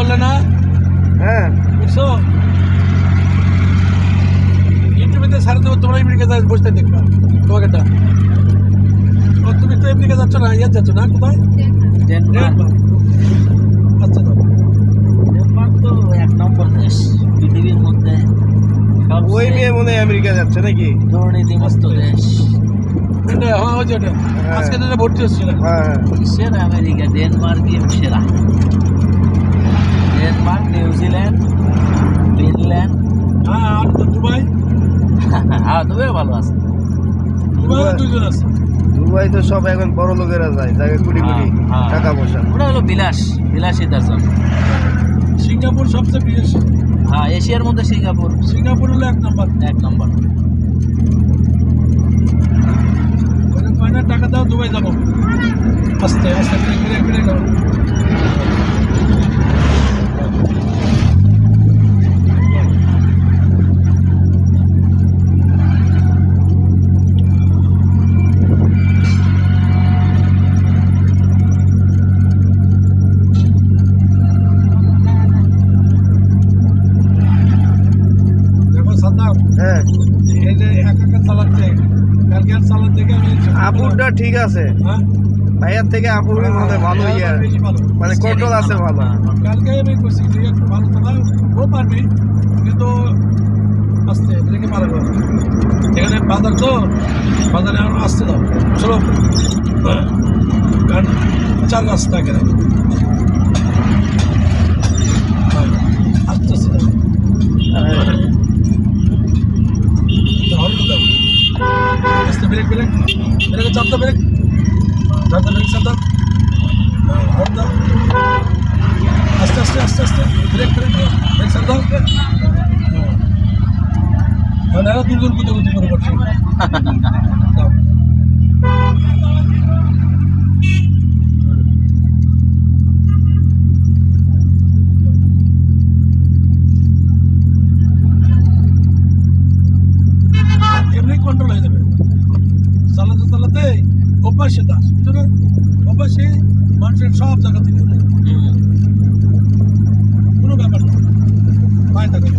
বললে না? হ্যাঁ বুঝছো? ইউটিউবে সারা দেবো, তোমরা আমেরিকা বসতে দেখবা তোমাকে। তুমি তো আমেরিকা যাচ্ছ না, ইয়ার যাচ্ছ না, কোথায়? ডেনমার্ক। আচ্ছা ডেনমার্ক তো এক নম্বর দেশ পৃথিবীর মধ্যে। ওই মেয়ে মনে হয় আমেরিকা যাচ্ছে নাকি? দুর্নীতিমুক্ত দেশ। হ্যাঁ ওই যেটা আজকে যেটা ভর্তি হচ্ছিল। হ্যাঁ সেরা আমেরিকা, ডেনমার্কই সেরা। Denmark, New Zealand, Finland. হ্যাঁ আর তো দুবাই। হ্যাঁ দুবাই ভালো আছে। দুবাইও দুজন আছে। দুবাই তো সব এখন বড় লোকেরা যায়, যাকে কোটি কোটি হ্যাঁ। টাকা পয়সা। ওটা হলো বিলাসিতার জন্য। সিঙ্গাপুর সবচেয়ে বেশি। হ্যাঁ এশিয়ার মধ্যে সিঙ্গাপুর। সিঙ্গাপুর হলো এক নম্বর। এক নম্বর। কয়না টাকা দাও, দুবাই যাবো। আস্তে আস্তে ফিরে ফিরে যাবো। হ্যাঁ এই যে একা চালাচ্ছে, কালকে আর চালার দেখে আমি আপুরটা ঠিক আছে, হ্যাঁ ভাইয়ার থেকে আপুর মনে ভালো ইয়ে, বেশি ভালো। মানে কন্ট্রোল আছে ভালো। কালকে আমি করছি যে একটু ভালো চালাও, ও পারবি কিন্তু আস্তে দেখে পারবে। এখানে বাজার তো, বাজারে আসতে দাও চলো, কারণ চার রাস্তা কেন আস্তে আস্তে দাও, হলুদ দাও, আস্তে ব্রেক ব্রেক ব্রেকে চাপ দাও, ব্রেক চাপ দাও, ব্রেক চাপ দাও, হলুদ দাও, আস্তে আস্তে আস্তে আস্তে ব্রেক ব্রেক ব্রেক চাপ দাও। মানে এরা দুজন কুদে করে করছে। দাও এমনি কন্ট্রোল হয়ে যাবে, চালাতে চালাতে অভ্যাসে দাস, বুঝছো না? অভ্যাসে মানুষের সব জায়গা থেকে কোনো ব্যাপার না, পায়ে থাকে।